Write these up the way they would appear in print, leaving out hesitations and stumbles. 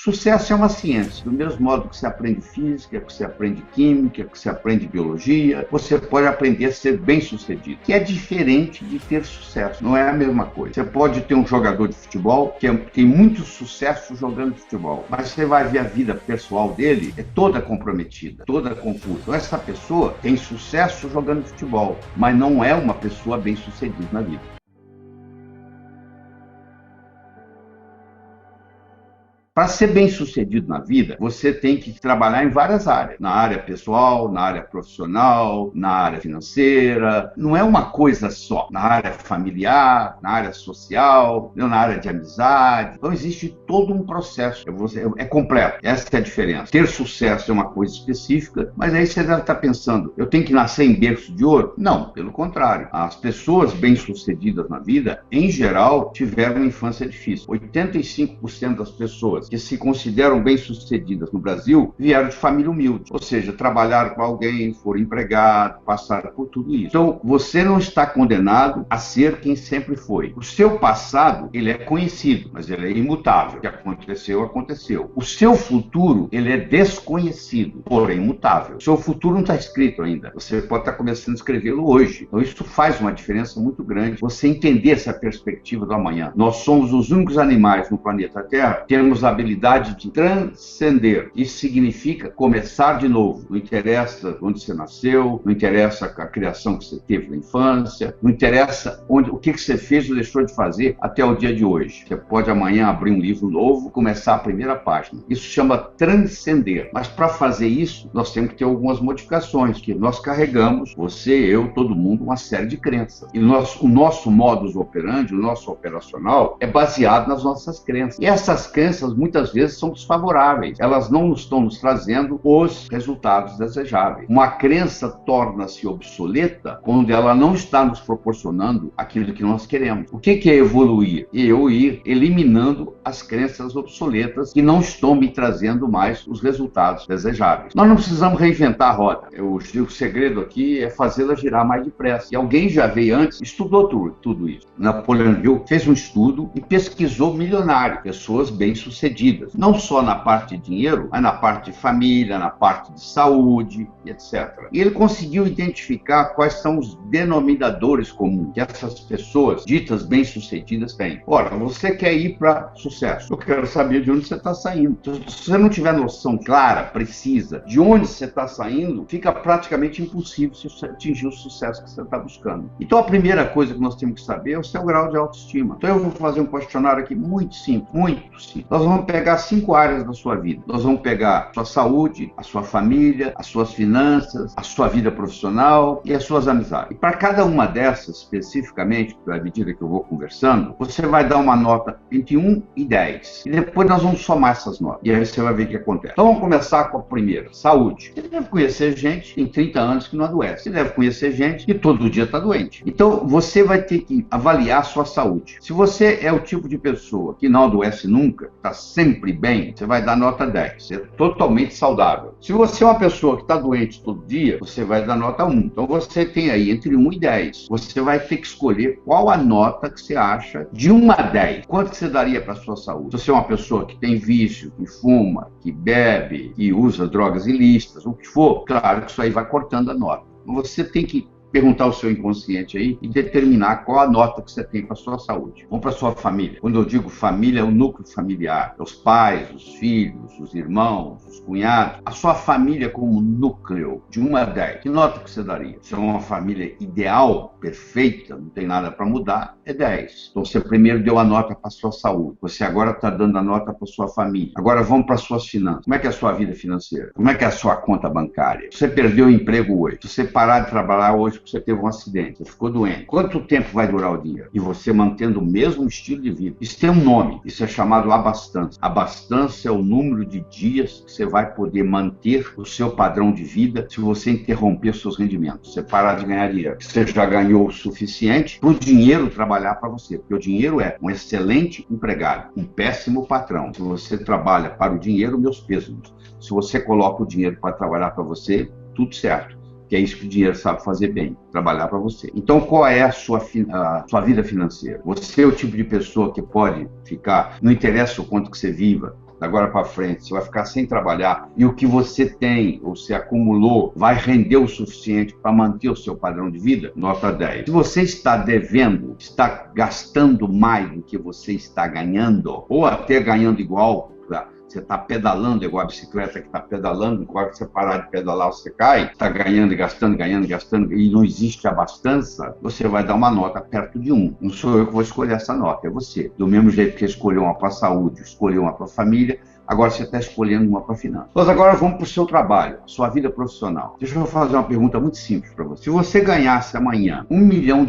Sucesso é uma ciência. Do mesmo modo que você aprende física, que você aprende química, que você aprende biologia, você pode aprender a ser bem-sucedido, que é diferente de ter sucesso. Não é a mesma coisa. Você pode ter um jogador de futebol que tem muito sucesso jogando futebol, mas você vai ver a vida pessoal dele é toda comprometida, toda confusa. Então essa pessoa tem sucesso jogando futebol, mas não é uma pessoa bem-sucedida na vida. Para ser bem-sucedido na vida, você tem que trabalhar em várias áreas. Na área pessoal, na área profissional, na área financeira. Não é uma coisa só. Na área familiar, na área social, na área de amizade. Então existe todo um processo. É completo. Essa é a diferença. Ter sucesso é uma coisa específica, mas aí você deve estar pensando, eu tenho que nascer em berço de ouro? Não, pelo contrário. As pessoas bem-sucedidas na vida, em geral, tiveram uma infância difícil. 85% das pessoas que se consideram bem-sucedidas no Brasil vieram de família humilde, ou seja, trabalharam com alguém, foram empregados, passaram por tudo isso. Então, você não está condenado a ser quem sempre foi. O seu passado, ele é conhecido, mas ele é imutável. O que aconteceu, aconteceu. O seu futuro, ele é desconhecido, porém imutável. O seu futuro não está escrito ainda. Você pode estar começando a escrevê-lo hoje. Então, isso faz uma diferença muito grande. Você entender essa perspectiva do amanhã. Nós somos os únicos animais no planeta Terra que temos a habilidade de transcender. Isso significa começar de novo. Não interessa onde você nasceu, não interessa a criação que você teve na infância, não interessa o que você fez ou deixou de fazer até o dia de hoje. Você pode amanhã abrir um livro novo, começar a primeira página. Isso chama transcender. Mas para fazer isso, nós temos que ter algumas modificações, que nós carregamos, você, eu, todo mundo, uma série de crenças. E o nosso modus operandi, o nosso operacional, é baseado nas nossas crenças. E essas crenças, muitas vezes, são desfavoráveis. Elas não estão nos trazendo os resultados desejáveis. Uma crença torna-se obsoleta quando ela não está nos proporcionando aquilo que nós queremos. O que é evoluir? Eu ir eliminando as crenças obsoletas que não estão me trazendo mais os resultados desejáveis. Nós não precisamos reinventar a roda. O segredo aqui é fazê-la girar mais depressa. E alguém já veio antes, estudou tudo isso. Napoleão Hill fez um estudo e pesquisou milionários, pessoas bem-sucedidas. Não só na parte de dinheiro, mas na parte de família, na parte de saúde, etc. E ele conseguiu identificar quais são os denominadores comuns que essas pessoas ditas bem-sucedidas têm. Ora, você quer ir para sucesso. Eu quero saber de onde você está saindo. Se você não tiver noção clara, precisa, de onde você está saindo, fica praticamente impossível você atingir o sucesso que você está buscando. Então, a primeira coisa que nós temos que saber é o seu grau de autoestima. Então, eu vou fazer um questionário aqui muito simples, muito simples. Nós vamos pegar 5 áreas da sua vida. Nós vamos pegar a sua saúde, a sua família, as suas finanças, a sua vida profissional e as suas amizades. E para cada uma dessas, especificamente, à medida que eu vou conversando, você vai dar uma nota entre 1 e 10. E depois nós vamos somar essas notas. E aí você vai ver o que acontece. Então vamos começar com a primeira, saúde. Você deve conhecer gente que tem 30 anos que não adoece. Você deve conhecer gente que todo dia está doente. Então você vai ter que avaliar a sua saúde. Se você é o tipo de pessoa que não adoece nunca, está sempre bem, você vai dar nota 10. Você é totalmente saudável. Se você é uma pessoa que está doente todo dia, você vai dar nota 1. Então você tem aí entre 1 e 10. Você vai ter que escolher qual a nota que você acha de 1 a 10. Quanto você daria para a sua saúde? Se você é uma pessoa que tem vício, que fuma, que bebe, que usa drogas ilícitas, o que for, claro que isso aí vai cortando a nota. Você tem que perguntar ao seu inconsciente aí e determinar qual a nota que você tem para a sua saúde. Vamos para a sua família. Quando eu digo família, é o núcleo familiar. Os pais, os filhos, os irmãos, os cunhados. A sua família como núcleo, de 1 a 10. Que nota que você daria? Se é uma família ideal, perfeita, não tem nada para mudar, é 10. Então você primeiro deu a nota para a sua saúde. Você agora está dando a nota para a sua família. Agora vamos para as suas finanças. Como é que é a sua vida financeira? Como é que é a sua conta bancária? Você perdeu o emprego hoje. Se você parar de trabalhar hoje, você teve um acidente, você ficou doente. Quanto tempo vai durar o dinheiro? E você mantendo o mesmo estilo de vida. Isso tem um nome, isso é chamado abastança. Abastança é o número de dias que você vai poder manter o seu padrão de vida se você interromper seus rendimentos. Você parar de ganhar dinheiro. Você já ganhou o suficiente para o dinheiro trabalhar para você. Porque o dinheiro é um excelente empregado, um péssimo patrão. Se você trabalha para o dinheiro, meus pêsames. Se você coloca o dinheiro para trabalhar para você, tudo certo. Que é isso que o dinheiro sabe fazer bem, trabalhar para você. Então, qual é a sua vida financeira? Você é o tipo de pessoa que pode ficar, não interessa o quanto que você viva, da agora para frente, você vai ficar sem trabalhar e o que você tem ou se acumulou vai render o suficiente para manter o seu padrão de vida, nota 10. Se você está devendo, está gastando mais do que você está ganhando, ou até ganhando igual, você está pedalando igual a bicicleta que está pedalando, igual que você parar de pedalar, você cai, está ganhando e gastando, e não existe abastança, você vai dar uma nota perto de 1. Não sou eu que vou escolher essa nota, é você. Do mesmo jeito que escolheu uma para a saúde, escolheu uma para a família, agora você está escolhendo uma para a finança. Mas agora vamos para o seu trabalho, a sua vida profissional. Deixa eu fazer uma pergunta muito simples para você. Se você ganhasse amanhã $1 milhão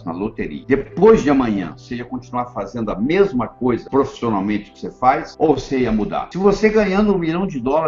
na loteria, depois de amanhã, você ia continuar fazendo a mesma coisa profissionalmente que você faz ou você ia mudar? Se você ganhando $1 milhão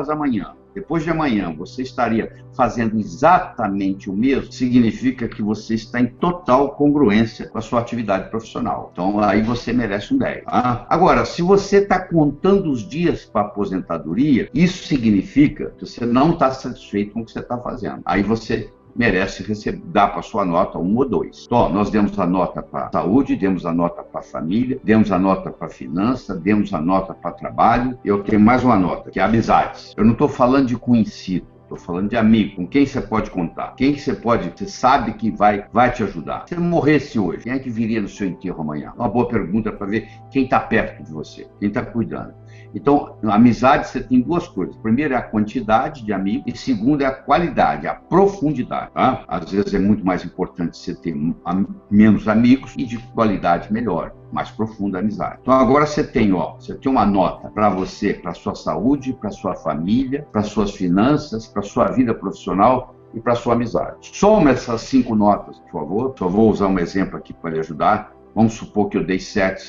amanhã, depois de amanhã você estaria fazendo exatamente o mesmo, significa que você está em total congruência com a sua atividade profissional. Então aí você merece um 10. Tá? Agora, se você está contando os dias para a aposentadoria, isso significa que você não está satisfeito com o que você está fazendo. Aí você merece dar para sua nota 1 ou 2. Então, nós demos a nota para saúde, demos a nota para família, demos a nota para finança, demos a nota para trabalho. Eu tenho mais uma nota, que é amizades. Eu não estou falando de conhecido. Estou falando de amigo, com quem você pode contar, quem você sabe que vai te ajudar. Se você morresse hoje, quem é que viria no seu enterro amanhã? Uma boa pergunta para ver quem está perto de você, quem está cuidando. Então, na amizade você tem duas coisas. Primeiro é a quantidade de amigos e segundo é a qualidade, a profundidade. Tá? Às vezes é muito mais importante você ter menos amigos e de qualidade melhor, mais profunda amizade. Então agora você tem uma nota para você, para sua saúde, para sua família, para suas finanças, para sua vida profissional e para sua amizade. Soma essas 5 notas, por favor. Só vou usar um exemplo aqui para lhe ajudar. Vamos supor que eu dei 7,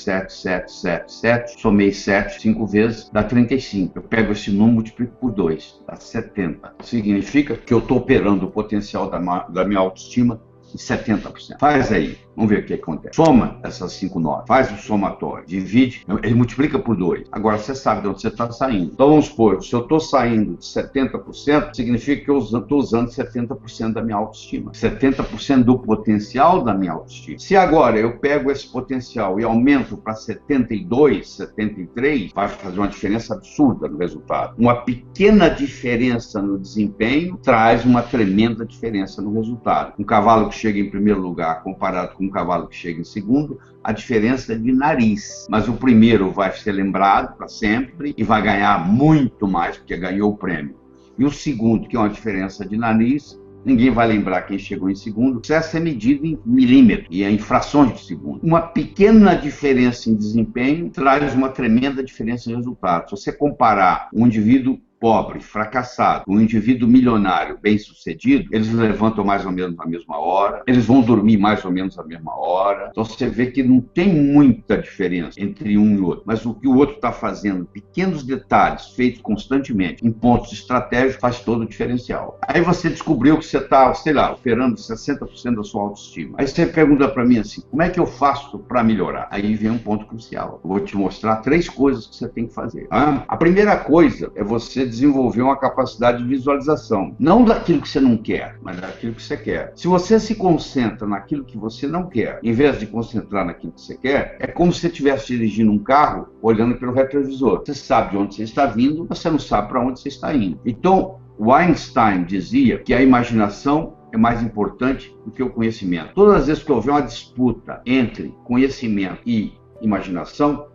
somei 7 5 vezes, dá 35. Eu pego esse número e multiplico por 2, dá 70. Significa que eu estou operando o potencial da minha autoestima em 70%. Faz aí, vamos ver o que acontece. Soma essas 5 notas, faz o somatório, divide, ele multiplica por 2. Agora você sabe de onde você está saindo. Então vamos supor, se eu estou saindo de 70%, significa que eu estou usando 70% da minha autoestima. 70% do potencial da minha autoestima. Se agora eu pego esse potencial e aumento para 72, 73, vai fazer uma diferença absurda no resultado. Uma pequena diferença no desempenho traz uma tremenda diferença no resultado. Um cavalo que chega em primeiro lugar comparado com um cavalo que chega em segundo, a diferença é de nariz. Mas o primeiro vai ser lembrado para sempre e vai ganhar muito mais porque ganhou o prêmio. E o segundo, que é uma diferença de nariz, ninguém vai lembrar quem chegou em segundo. O sucesso é medido em milímetros e em frações de segundo. Uma pequena diferença em desempenho traz uma tremenda diferença em resultado. Se você comparar um indivíduo pobre, fracassado, um indivíduo milionário, bem-sucedido, eles levantam mais ou menos na mesma hora, eles vão dormir mais ou menos na mesma hora. Então você vê que não tem muita diferença entre um e o outro, mas o que o outro está fazendo, pequenos detalhes feitos constantemente em pontos estratégicos, faz todo o diferencial. Aí você descobriu que você está, sei lá, operando 60% da sua autoestima. Aí você pergunta para mim assim, como é que eu faço para melhorar? Aí vem um ponto crucial. Eu vou te mostrar 3 coisas que você tem que fazer. A primeira coisa é você desenvolver uma capacidade de visualização. Não daquilo que você não quer, mas daquilo que você quer. Se você se concentra naquilo que você não quer, em vez de concentrar naquilo que você quer, é como se você estivesse dirigindo um carro olhando pelo retrovisor. Você sabe de onde você está vindo, mas você não sabe para onde você está indo. Então, o Einstein dizia que a imaginação é mais importante do que o conhecimento. Todas as vezes que houver uma disputa entre conhecimento e imaginação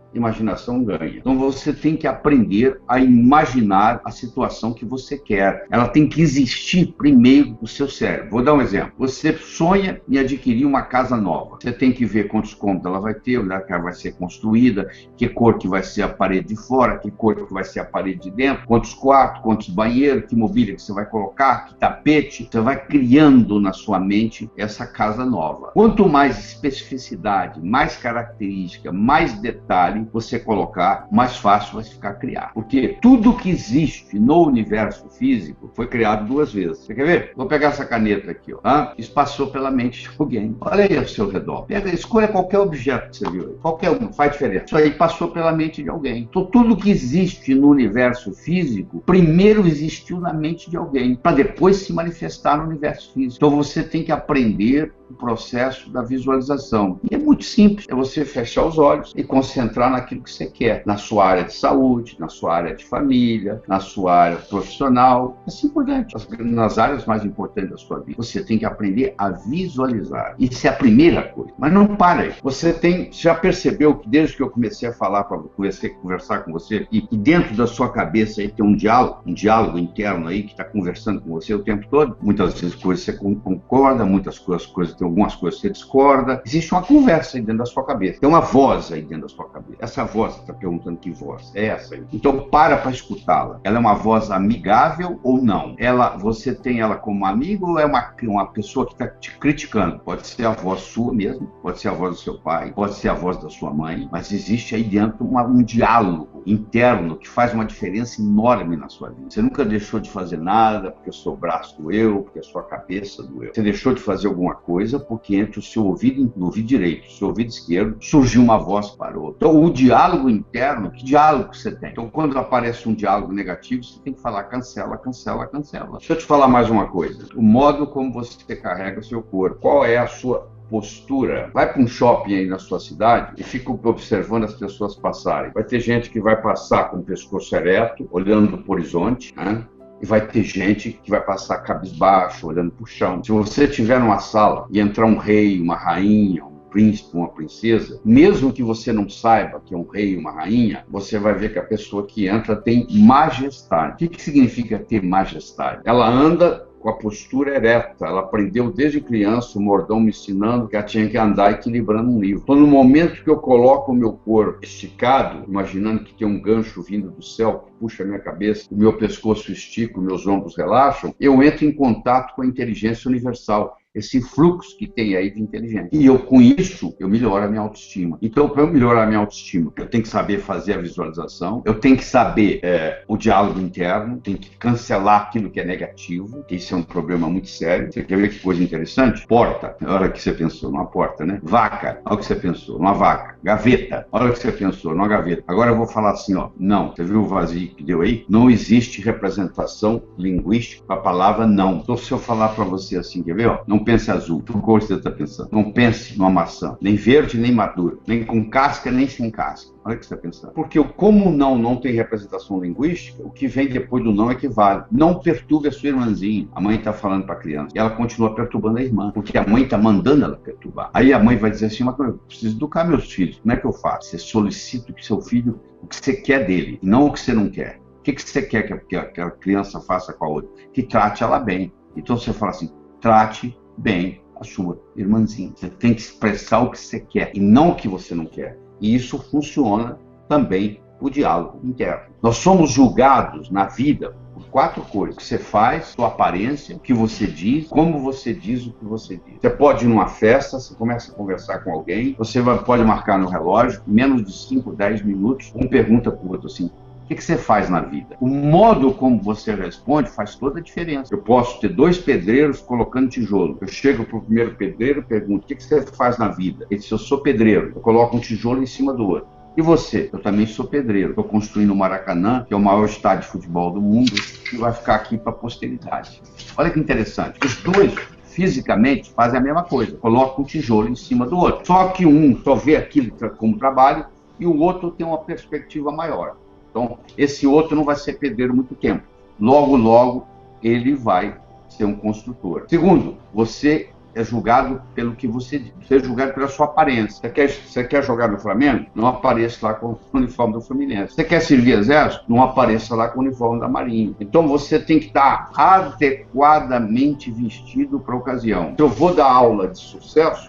ganha. Então você tem que aprender a imaginar a situação que você quer. Ela tem que existir primeiro no seu cérebro. Vou dar um exemplo. Você sonha em adquirir uma casa nova. Você tem que ver quantos cômodos ela vai ter, onde ela vai ser construída, que cor que vai ser a parede de fora, que cor que vai ser a parede de dentro, quantos quartos, quantos banheiros, que mobília que você vai colocar, que tapete. Você vai criando na sua mente essa casa nova. Quanto mais especificidade, mais característica, mais detalhe você colocar, mais fácil vai ficar criar. Porque tudo que existe no universo físico foi criado 2 vezes. Você quer ver? Vou pegar essa caneta aqui, ó. Isso passou pela mente de alguém. Olha aí ao seu redor. Escolha qualquer objeto que você viu aí. Qualquer um, faz diferença. Isso aí passou pela mente de alguém. Então tudo que existe no universo físico, primeiro existiu na mente de alguém, para depois se manifestar no universo físico. Então você tem que aprender o processo da visualização. E é muito simples. É você fechar os olhos e concentrar concentrar naquilo que você quer, na sua área de saúde, na sua área de família, na sua área profissional, assim por diante, nas áreas mais importantes da sua vida. Você tem que aprender a visualizar. Isso é a primeira coisa. Mas não para aí. Você já percebeu que desde que eu comecei a falar para você, conversar com você, e dentro da sua cabeça aí tem um diálogo interno aí que está conversando com você o tempo todo? Muitas vezes coisas você concorda, muitas coisas, tem algumas coisas que você discorda. Existe uma conversa aí dentro da sua cabeça. Tem uma voz aí dentro da sua cabeça. Essa voz, você está perguntando que voz é essa aí. Então para escutá-la. Ela é uma voz amigável ou não? Você tem ela como amigo ou é uma pessoa que está te criticando? Pode ser a voz sua mesmo, pode ser a voz do seu pai, pode ser a voz da sua mãe, mas existe aí dentro um diálogo interno que faz uma diferença enorme na sua vida. Você nunca deixou de fazer nada porque o seu braço doeu, porque a sua cabeça doeu. Você deixou de fazer alguma coisa porque entre o seu ouvido direito e o seu ouvido esquerdo surgiu uma voz que parou. Então o diálogo interno, que diálogo você tem? Então quando aparece um diálogo negativo, você tem que falar cancela, cancela, cancela. Deixa eu te falar mais uma coisa. O modo como você carrega o seu corpo. Qual é a sua postura? Vai para um shopping aí na sua cidade e fica observando as pessoas passarem. Vai ter gente que vai passar com o pescoço ereto, olhando para o horizonte, né? E vai ter gente que vai passar cabisbaixo, olhando para o chão. Se você estiver numa sala e entrar um rei, uma rainha, príncipe, uma princesa, mesmo que você não saiba que é um rei e uma rainha, você vai ver que a pessoa que entra tem majestade. O que significa ter majestade? Ela anda com a postura ereta. Ela aprendeu desde criança, o mordomo me ensinando que ela tinha que andar equilibrando um livro. Então, no momento que eu coloco o meu corpo esticado, imaginando que tem um gancho vindo do céu que puxa a minha cabeça, o meu pescoço estica, os meus ombros relaxam, eu entro em contato com a inteligência universal. Esse fluxo que tem aí de inteligência. E com isso, eu melhoro a minha autoestima. Então, para eu melhorar a minha autoestima, eu tenho que saber fazer a visualização, eu tenho que saber o diálogo interno, tenho que cancelar aquilo que é negativo, que isso é um problema muito sério. Você quer ver que coisa interessante? Porta, na hora que você pensou numa porta, né? Vaca, na hora que você pensou numa vaca. Gaveta, na hora que você pensou numa gaveta. Agora eu vou falar assim, ó, não, você viu o vazio que deu aí? Não existe representação linguística para a palavra não. Então, se eu falar para você assim, quer ver, ó? Não pense azul, que cor você está pensando? Não pense numa maçã, nem verde, nem madura, nem com casca, nem sem casca. Olha o que você está pensando. Porque como o não tem representação linguística, o que vem depois do não é que vale. Não perturbe a sua irmãzinha. A mãe está falando para a criança. E ela continua perturbando a irmã, porque a mãe está mandando ela perturbar. Aí a mãe vai dizer assim, mas eu preciso educar meus filhos. Como é que eu faço? Você solicita que seu filho, o que você quer dele, e não o que você não quer. O que você quer que a criança faça com a outra? Que trate ela bem. Então você fala assim, trate bem a sua irmãzinha. Você tem que expressar o que você quer e não o que você não quer. E isso funciona também o diálogo interno. Nós somos julgados na vida por 4 coisas. O que você faz, sua aparência, o que você diz, como você diz o que você diz. Você pode ir numa festa, você começa a conversar com alguém, você pode marcar no relógio, menos de 5, 10 minutos, um pergunta para o outro assim, o que você faz na vida? O modo como você responde faz toda a diferença. Eu posso ter 2 pedreiros colocando tijolo. Eu chego para o primeiro pedreiro e pergunto, o que você faz na vida? Ele diz, eu sou pedreiro. Eu coloco um tijolo em cima do outro. E você? Eu também sou pedreiro. Estou construindo o Maracanã, que é o maior estádio de futebol do mundo, e vai ficar aqui para a posteridade. Olha que interessante. Os 2, fisicamente, fazem a mesma coisa. Colocam um tijolo em cima do outro. Só que um só vê aquilo como trabalho e o outro tem uma perspectiva maior. Então, esse outro não vai ser pedreiro muito tempo. Logo, logo, ele vai ser um construtor. Segundo, você é julgado pelo que você diz. Você é julgado pela sua aparência. Você quer jogar no Flamengo? Não apareça lá com o uniforme do Fluminense. Você quer servir exército? Não apareça lá com o uniforme da Marinha. Então, você tem que estar adequadamente vestido para a ocasião. Se eu vou dar aula de sucesso,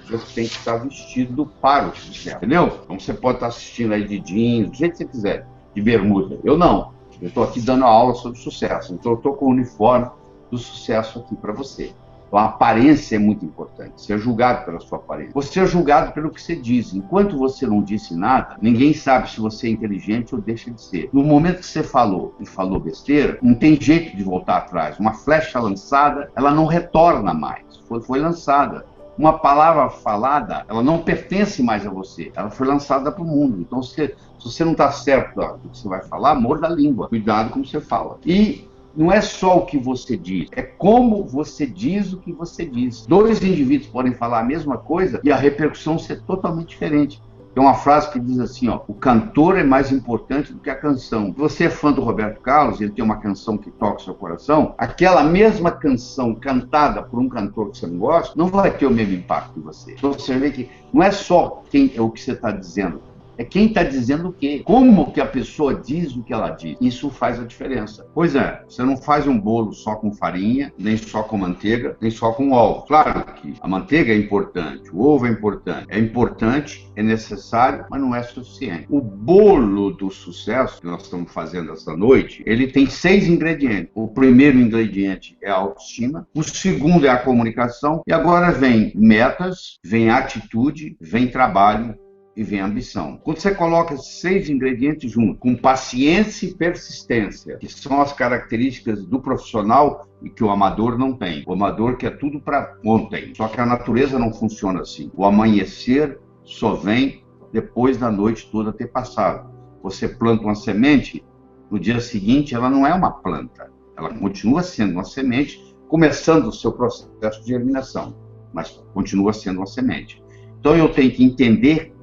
você tem que estar vestido para o sucesso. Entendeu? Então, você pode estar assistindo aí de jeans, do jeito que você quiser. De bermuda. Eu não. Eu estou aqui dando aula sobre sucesso. Então, eu estou com o uniforme do sucesso aqui para você. Então, a aparência é muito importante. Você é julgado pela sua aparência. Você é julgado pelo que você diz. Enquanto você não disse nada, ninguém sabe se você é inteligente ou deixa de ser. No momento que você falou e falou besteira, não tem jeito de voltar atrás. Uma flecha lançada, ela não retorna mais. Foi lançada. Uma palavra falada, ela não pertence mais a você. Ela foi lançada para o mundo. Então, se você não está certo do que você vai falar, morda a língua. Cuidado como você fala. E não é só o que você diz, é como você diz o que você diz. 2 indivíduos podem falar a mesma coisa e a repercussão ser totalmente diferente. Tem uma frase que diz assim, ó, o cantor é mais importante do que a canção. Se você é fã do Roberto Carlos, ele tem uma canção que toca o seu coração, aquela mesma canção cantada por um cantor que você não gosta, não vai ter o mesmo impacto em você. Então você vê que não é só o que você está dizendo, é quem está dizendo o quê? Como que a pessoa diz o que ela diz? Isso faz a diferença. Pois é, você não faz um bolo só com farinha, nem só com manteiga, nem só com ovo. Claro que a manteiga é importante, o ovo é importante, é necessário, mas não é suficiente. O bolo do sucesso que nós estamos fazendo esta noite, ele tem 6 ingredientes. O primeiro ingrediente é a autoestima, o segundo é a comunicação, e agora vem metas, vem atitude, vem trabalho, e vem a ambição. Quando você coloca esses 6 ingredientes juntos, com paciência e persistência, que são as características do profissional e que o amador não tem. O amador quer tudo para ontem. Só que a natureza não funciona assim. O amanhecer só vem depois da noite toda ter passado. Você planta uma semente, no dia seguinte ela não é uma planta. Ela continua sendo uma semente, começando o seu processo de germinação, mas continua sendo uma semente. Então eu tenho que entender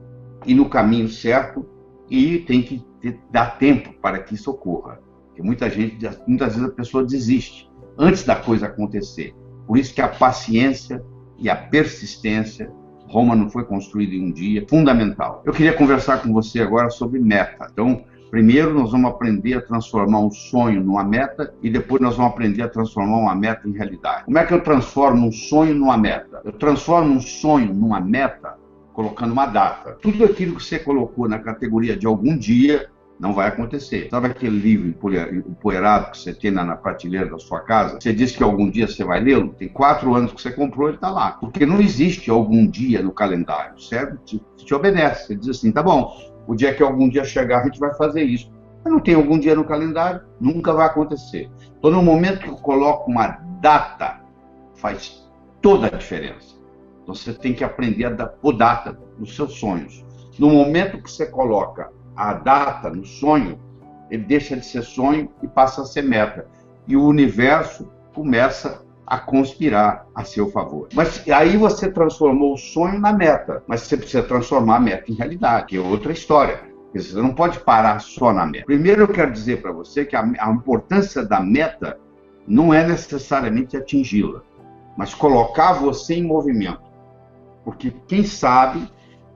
ir no caminho certo e tem que dar tempo para que isso ocorra. Porque muitas vezes a pessoa desiste antes da coisa acontecer. Por isso que a paciência e a persistência, Roma não foi construída em um dia, fundamental. Eu queria conversar com você agora sobre meta. Então, primeiro nós vamos aprender a transformar um sonho numa meta e depois nós vamos aprender a transformar uma meta em realidade. Como é que eu transformo um sonho numa meta? Eu transformo um sonho numa meta colocando uma data. Tudo aquilo que você colocou na categoria de algum dia não vai acontecer. Sabe aquele livro empoeirado que você tem na prateleira da sua casa? Você disse que algum dia você vai lê-lo? Tem 4 anos que você comprou, ele está lá. Porque não existe algum dia no calendário, certo? Te obedece. Você diz assim, tá bom, o dia que algum dia chegar a gente vai fazer isso. Mas não tem algum dia no calendário, nunca vai acontecer. Então, no momento que eu coloco uma data, faz toda a diferença. Então, você tem que aprender a pôr data nos seus sonhos. No momento que você coloca a data no sonho, ele deixa de ser sonho e passa a ser meta. E o universo começa a conspirar a seu favor. Mas aí você transformou o sonho na meta. Mas você precisa transformar a meta em realidade, que é outra história. Você não pode parar só na meta. Primeiro eu quero dizer para você que a importância da meta não é necessariamente atingi-la, mas colocar você em movimento. Porque, quem sabe,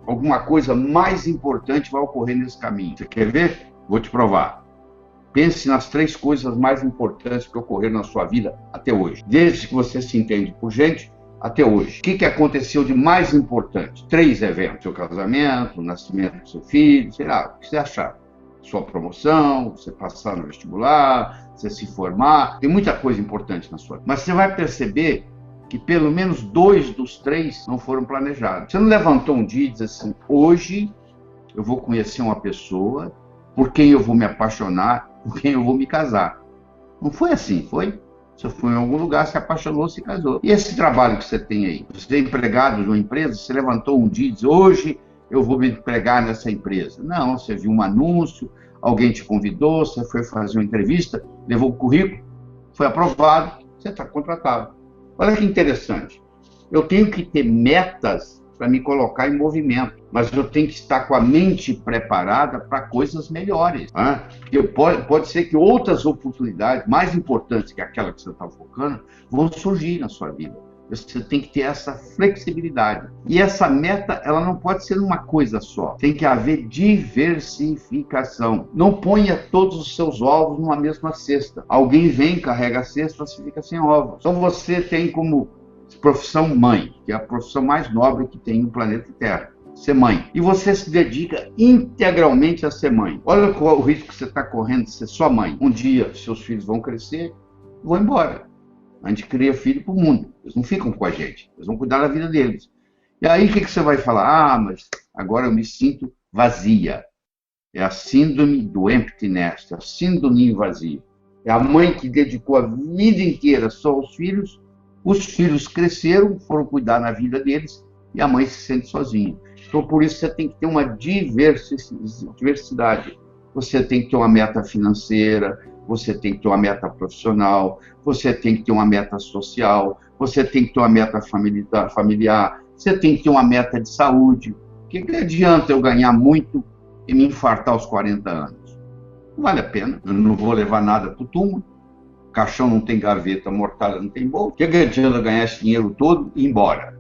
alguma coisa mais importante vai ocorrer nesse caminho. Você quer ver? Vou te provar. Pense nas 3 coisas mais importantes que ocorreram na sua vida até hoje. Desde que você se entende por gente, até hoje. O que aconteceu de mais importante? 3 eventos. Seu casamento, o nascimento do seu filho, sei lá, o que você achar. Sua promoção, você passar no vestibular, você se formar. Tem muita coisa importante na sua vida. Mas você vai perceber que pelo menos 2 dos 3 não foram planejados. Você não levantou um dia e disse assim, hoje eu vou conhecer uma pessoa por quem eu vou me apaixonar, por quem eu vou me casar. Não foi assim, foi? Você foi em algum lugar, se apaixonou, se casou. E esse trabalho que você tem aí? Você é empregado de uma empresa, você levantou um dia e disse, hoje eu vou me empregar nessa empresa. Não, você viu um anúncio, alguém te convidou, você foi fazer uma entrevista, levou o currículo, foi aprovado, você está contratado. Olha que interessante. Eu tenho que ter metas para me colocar em movimento, mas eu tenho que estar com a mente preparada para coisas melhores. Né? Porque pode ser que outras oportunidades, mais importantes que aquela que você está focando, vão surgir na sua vida. Você tem que ter essa flexibilidade. E essa meta, ela não pode ser uma coisa só. Tem que haver diversificação. Não ponha todos os seus ovos numa mesma cesta. Alguém vem, carrega a cesta, você fica sem ovos. Então você tem como profissão mãe, que é a profissão mais nobre que tem no planeta Terra. Ser mãe. E você se dedica integralmente a ser mãe. Olha qual o risco que você está correndo de ser só mãe. Um dia, seus filhos vão crescer e vão embora. A gente cria filho para o mundo. Eles não ficam com a gente. Eles vão cuidar da vida deles. E aí o que você vai falar? Ah, mas agora eu me sinto vazia. É a síndrome do empty nest, a síndrome do ninho vazio. É a mãe que dedicou a vida inteira só aos filhos. Os filhos cresceram, foram cuidar na vida deles e a mãe se sente sozinha. Então por isso você tem que ter uma diversidade. Você tem que ter uma meta financeira, você tem que ter uma meta profissional, você tem que ter uma meta social, você tem que ter uma meta familiar, você tem que ter uma meta de saúde. que adianta eu ganhar muito e me infartar aos 40 anos? Não vale a pena. Eu não vou levar nada para o túmulo. Caixão não tem gaveta, mortalha não tem bolsa. O que adianta ganhar esse dinheiro todo e ir embora?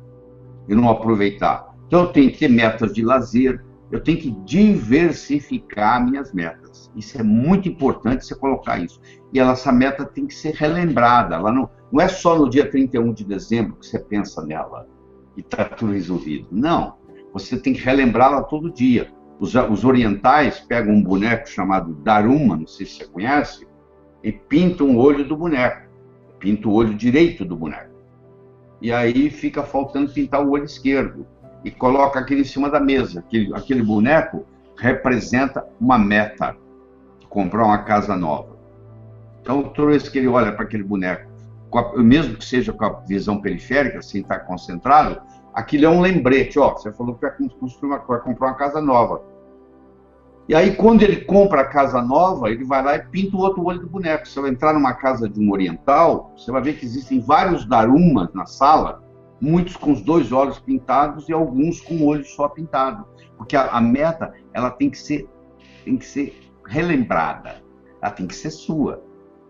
E não aproveitar? Então eu tenho que ter metas de lazer, eu tenho que diversificar minhas metas. Isso é muito importante você colocar isso. E essa meta tem que ser relembrada. Ela não é só no dia 31 de dezembro que você pensa nela e está tudo resolvido. Não. Você tem que relembrá-la todo dia. Os orientais pegam um boneco chamado Daruma, não sei se você conhece, e pintam o olho do boneco. Pinta o olho direito do boneco. E aí fica faltando pintar o olho esquerdo. E coloca aquele em cima da mesa. Aquele boneco representa uma meta. Comprar uma casa nova. Então, toda vez que ele olha para aquele boneco, mesmo que seja com a visão periférica, sem estar concentrado, aquilo é um lembrete. Ó, você falou que vai comprar uma casa nova. E aí, quando ele compra a casa nova, ele vai lá e pinta o outro olho do boneco. Se eu entrar numa casa de um oriental, você vai ver que existem vários darumas na sala, muitos com os dois olhos pintados e alguns com o olho só pintado. Porque a meta, ela tem que ser relembrada. Ela tem que ser sua.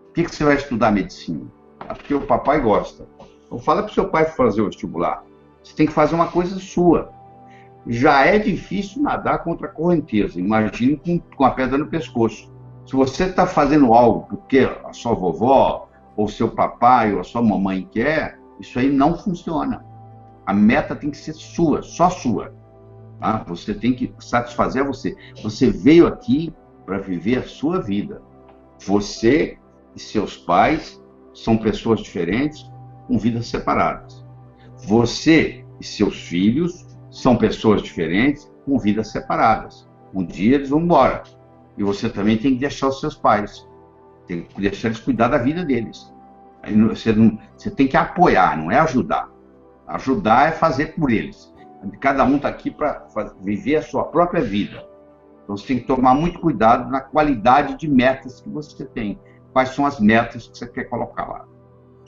Por que você vai estudar medicina? Porque o papai gosta. Então fala para o seu pai fazer o vestibular. Você tem que fazer uma coisa sua. Já é difícil nadar contra a correnteza. Imagine com a pedra no pescoço. Se você está fazendo algo porque a sua vovó, ou seu papai, ou a sua mamãe quer, isso aí não funciona. A meta tem que ser sua, só sua. Tá? Você tem que satisfazer você. Você veio aqui para viver a sua vida. Você e seus pais são pessoas diferentes, com vidas separadas. Você e seus filhos são pessoas diferentes, com vidas separadas. Um dia eles vão embora. E você também tem que deixar os seus pais. Tem que deixar eles cuidar da vida deles. Você tem que apoiar, não é ajudar. Ajudar é fazer por eles. Cada um está aqui para viver a sua própria vida. Então você tem que tomar muito cuidado na qualidade de metas que você tem. Quais são as metas que você quer colocar lá.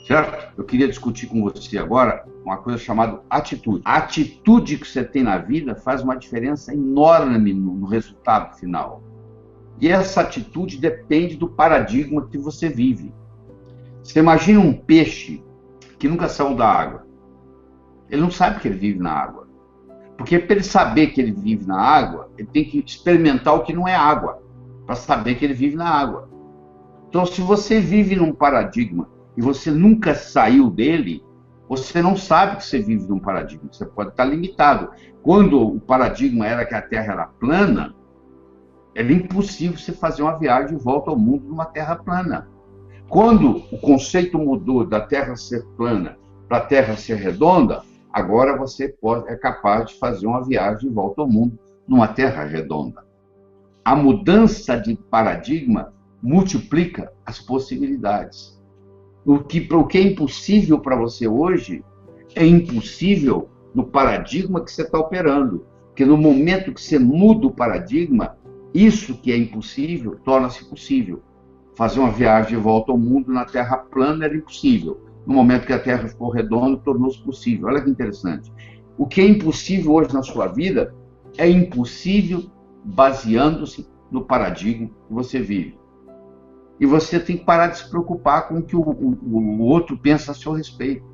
Certo? Eu queria discutir com você agora uma coisa chamada atitude. A atitude que você tem na vida faz uma diferença enorme no resultado final. E essa atitude depende do paradigma que você vive. Você imagina um peixe que nunca saiu da água. Ele não sabe que ele vive na água. Porque para ele saber que ele vive na água, ele tem que experimentar o que não é água, para saber que ele vive na água. Então, se você vive num paradigma e você nunca saiu dele, você não sabe que você vive num paradigma. Você pode estar limitado. Quando o paradigma era que a Terra era plana, era impossível você fazer uma viagem de volta ao mundo numa Terra plana. Quando o conceito mudou da Terra ser plana para a Terra ser redonda, agora você é capaz de fazer uma viagem de volta ao mundo numa Terra redonda. A mudança de paradigma multiplica as possibilidades. O que é impossível para você hoje é impossível no paradigma que você está operando. Porque no momento que você muda o paradigma, isso que é impossível torna-se possível. Fazer uma viagem de volta ao mundo na Terra plana era impossível. No momento que a Terra ficou redonda, tornou-se possível. Olha que interessante. O que é impossível hoje na sua vida é impossível baseando-se no paradigma que você vive. E você tem que parar de se preocupar com o que o outro pensa a seu respeito.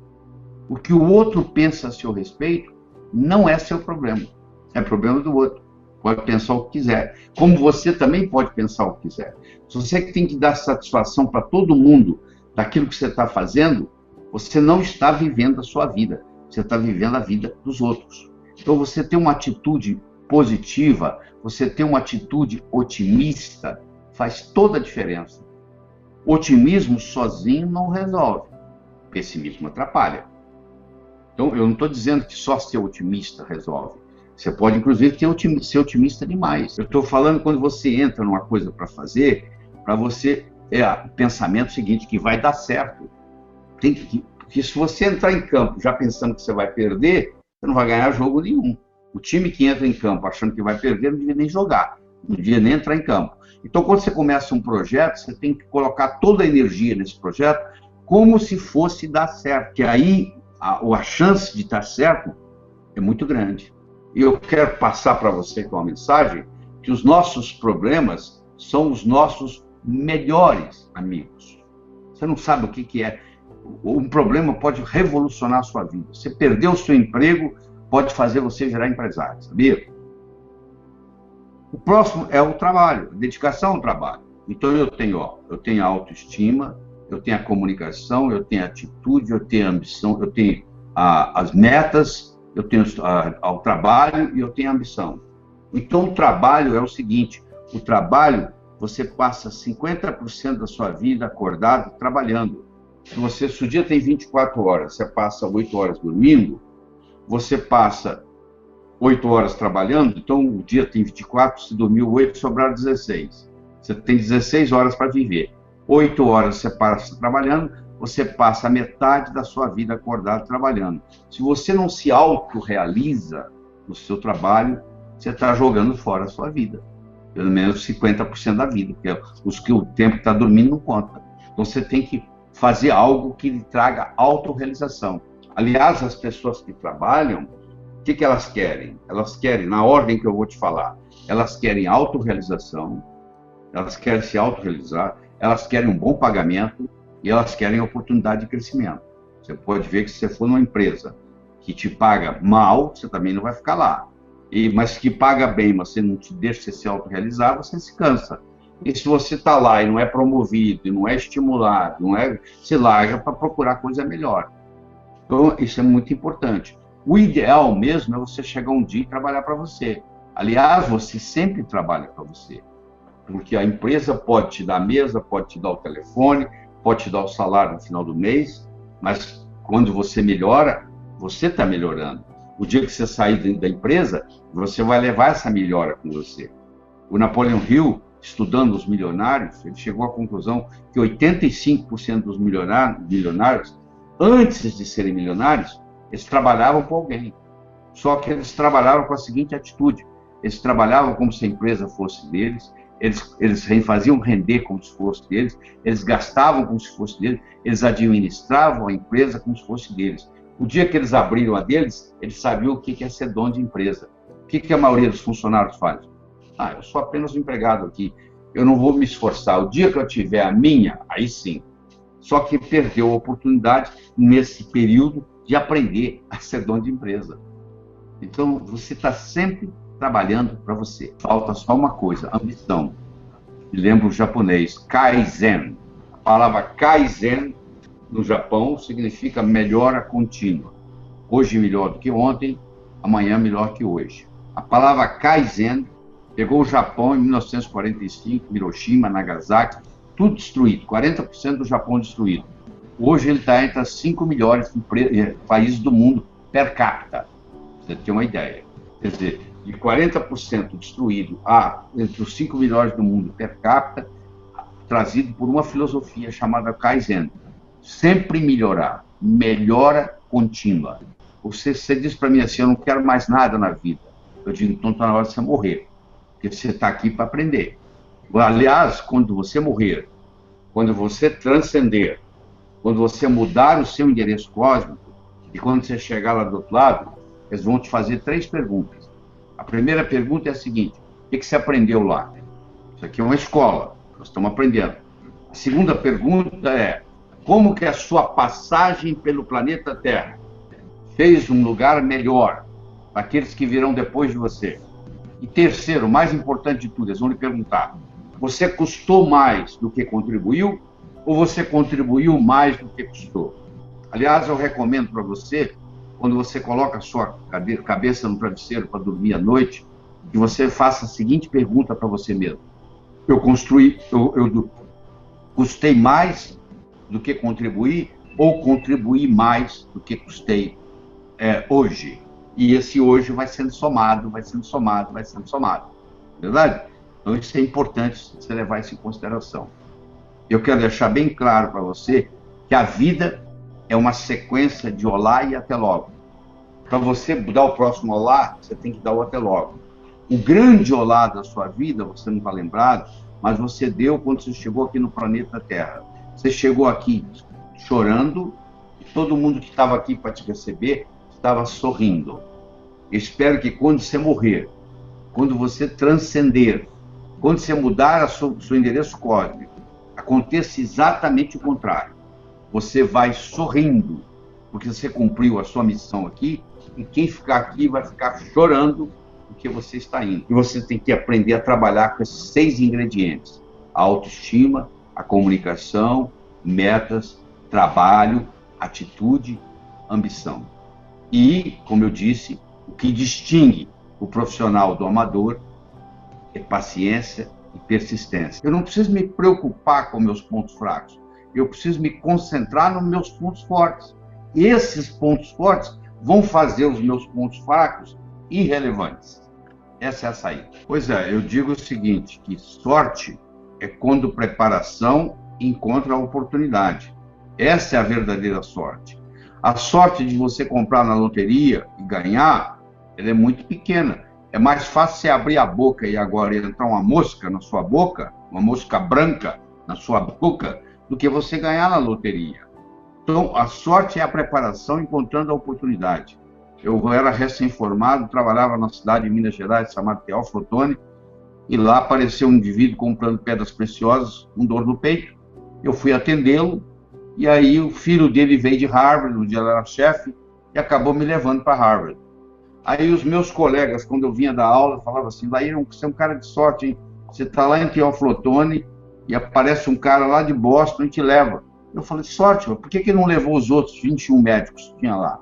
O que o outro pensa a seu respeito não é seu problema. É problema do outro. Pode pensar o que quiser. Como você também pode pensar o que quiser. Se você tem que dar satisfação para todo mundo daquilo que você está fazendo, você não está vivendo a sua vida. Você está vivendo a vida dos outros. Então você tem uma atitude positiva, você tem uma atitude otimista, faz toda a diferença. Otimismo sozinho não resolve. Pessimismo atrapalha. Então, eu não estou dizendo que só ser otimista resolve. Você pode, inclusive, ser otimista demais. Eu estou falando quando você entra numa coisa para fazer, para você o pensamento seguinte, que vai dar certo. Porque se você entrar em campo já pensando que você vai perder, você não vai ganhar jogo nenhum. O time que entra em campo achando que vai perder não devia nem jogar, não devia nem entrar em campo. Então, quando você começa um projeto, você tem que colocar toda a energia nesse projeto como se fosse dar certo. Que aí a chance de dar certo é muito grande. E eu quero passar para você com uma mensagem que os nossos problemas são os nossos melhores amigos. Você não sabe o que é. Um problema pode revolucionar a sua vida. Você perdeu o seu emprego, pode fazer você virar empresário, sabia? O próximo é o trabalho, a dedicação ao trabalho. Então eu tenho a autoestima, eu tenho a comunicação, eu tenho a atitude, eu tenho a ambição, eu tenho as metas, eu tenho ao trabalho e eu tenho a ambição. Então o trabalho é o seguinte, o trabalho, você passa 50% da sua vida acordado trabalhando. Se o dia tem 24 horas, você passa 8 horas dormindo, você passa 8 horas trabalhando, então o dia tem 24, se dormiu 8, sobraram 16. Você tem 16 horas para viver. 8 horas você passa trabalhando, você passa a metade da sua vida acordado trabalhando. Se você não se autorrealiza no seu trabalho, você está jogando fora a sua vida. Pelo menos 50% da vida, porque os que o tempo está dormindo não conta. Então você tem que fazer algo que lhe traga autorrealização. Aliás, as pessoas que trabalham, o que elas querem? Elas querem, na ordem que eu vou te falar, elas querem autorrealização, elas querem se autorrealizar, elas querem um bom pagamento e elas querem oportunidade de crescimento. Você pode ver que se você for numa empresa que te paga mal, você também não vai ficar lá. Mas que paga bem, mas você não te deixa você se autorrealizar, você se cansa. E se você está lá e não é promovido, e não é estimulado, se larga para procurar coisa melhor. Então, isso é muito importante. O ideal mesmo é você chegar um dia e trabalhar para você. Aliás, você sempre trabalha para você. Porque a empresa pode te dar a mesa, pode te dar o telefone, pode te dar o salário no final do mês, mas quando você melhora, você está melhorando. O dia que você sair da empresa, você vai levar essa melhora com você. O Napoleon Hill, estudando os milionários, ele chegou à conclusão que 85% dos milionários, antes de serem milionários, eles trabalhavam com alguém. Só que eles trabalhavam com a seguinte atitude: eles trabalhavam como se a empresa fosse deles, eles faziam render como se fosse deles, eles gastavam como se fosse deles, eles administravam a empresa como se fosse deles. O dia que eles abriram a deles, eles sabiam o que é ser dono de empresa. O que a maioria dos funcionários faz? Eu sou apenas um empregado aqui, eu não vou me esforçar. O dia que eu tiver a minha, aí sim. Só que perdeu a oportunidade, nesse período, de aprender a ser dono de empresa. Então, você está sempre trabalhando para você. Falta só uma coisa, ambição. Me lembro o japonês, Kaizen. A palavra Kaizen, no Japão, significa melhora contínua. Hoje melhor do que ontem, amanhã melhor que hoje. A palavra Kaizen pegou o Japão em 1945, Hiroshima, Nagasaki, tudo destruído, 40% do Japão destruído. Hoje ele está entre as 5 melhores países do mundo per capita. Você tem uma ideia. Quer dizer, de 40% destruído entre os 5 melhores do mundo per capita, trazido por uma filosofia chamada Kaizen. Sempre melhorar, melhora contínua. Você diz para mim assim, eu não quero mais nada na vida. Eu digo, então está na hora de você morrer, porque você está aqui para aprender. Aliás, quando você morrer, quando você transcender, quando você mudar o seu endereço cósmico, e quando você chegar lá do outro lado, eles vão te fazer 3 perguntas. A primeira pergunta é a seguinte: o que você aprendeu lá? Isso aqui é uma escola, nós estamos aprendendo. A segunda pergunta é: como que a sua passagem pelo planeta Terra fez um lugar melhor para aqueles que virão depois de você? E terceiro, o mais importante de tudo, eles vão lhe perguntar: você custou mais do que contribuiu ou você contribuiu mais do que custou? Aliás, eu recomendo para você, quando você coloca a sua cabeça no travesseiro para dormir à noite, que você faça a seguinte pergunta para você mesmo: eu custei mais do que contribuí ou contribuí mais do que custei hoje? E esse hoje vai sendo somado, vai sendo somado, vai sendo somado. Verdade? Então isso é importante você levar isso em consideração. Eu quero deixar bem claro para você que a vida é uma sequência de olá e até logo. Para você dar o próximo olá, você tem que dar o até logo. O grande olá da sua vida, você não está lembrado, mas você deu quando você chegou aqui no planeta Terra. Você chegou aqui chorando e todo mundo que estava aqui para te receber estava sorrindo. Eu espero que quando você morrer, quando você transcender, quando você mudar seu endereço cósmico, aconteça exatamente o contrário. Você vai sorrindo, porque você cumpriu a sua missão aqui, e quem ficar aqui vai ficar chorando porque você está indo. E você tem que aprender a trabalhar com esses 6 ingredientes: a autoestima, a comunicação, metas, trabalho, atitude, ambição. E, como eu disse, o que distingue o profissional do amador é paciência e persistência. Eu não preciso me preocupar com meus pontos fracos. Eu preciso me concentrar nos meus pontos fortes. E esses pontos fortes vão fazer os meus pontos fracos irrelevantes. Essa é a saída. Pois é, eu digo o seguinte, que sorte é quando preparação encontra a oportunidade. Essa é a verdadeira sorte. A sorte de você comprar na loteria e ganhar, ela é muito pequena. É mais fácil você abrir a boca e agora entrar uma mosca na sua boca, uma mosca branca na sua boca, do que você ganhar na loteria. Então, a sorte é a preparação encontrando a oportunidade. Eu era recém-formado, trabalhava na cidade de Minas Gerais, chamada Teófilo Otoni, e lá apareceu um indivíduo comprando pedras preciosas, com dor no peito. Eu fui atendê-lo, e aí o filho dele veio de Harvard, onde ele era chefe, e acabou me levando para Harvard. Aí os meus colegas, quando eu vinha dar aula, falavam assim, Laí, você é um cara de sorte, hein? Você está lá em Teófilo Otoni, e aparece um cara lá de Boston e te leva. Eu falei, sorte, por que não levou os outros 21 médicos que tinha lá?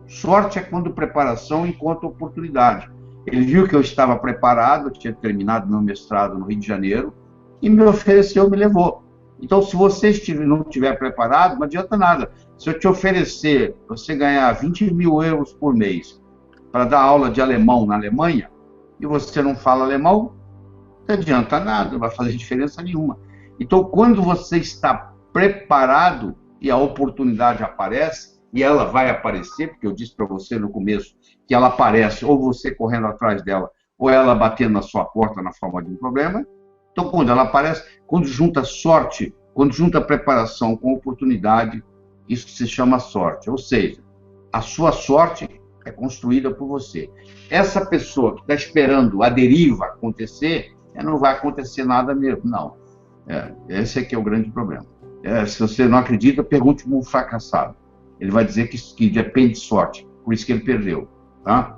Sorte é quando preparação encontra oportunidade. Ele viu que eu estava preparado, eu tinha terminado meu mestrado no Rio de Janeiro, e me ofereceu, me levou. Então, se você não estiver preparado, não adianta nada. Se eu te oferecer, você ganhar 20 mil euros por mês para dar aula de alemão na Alemanha, e você não fala alemão, não adianta nada, não vai fazer diferença nenhuma. Então, quando você está preparado e a oportunidade aparece, e ela vai aparecer, porque eu disse para você no começo que ela aparece, ou você correndo atrás dela, ou ela batendo na sua porta na forma de um problema. Então, quando ela aparece, quando junta sorte, quando junta preparação com oportunidade, isso se chama sorte. Ou seja, a sua sorte é construída por você. Essa pessoa que está esperando a deriva acontecer, não vai acontecer nada mesmo, não. Esse aqui é o grande problema. Se você não acredita, pergunte para um fracassado. Ele vai dizer que depende de sorte, por isso que ele perdeu. Tá?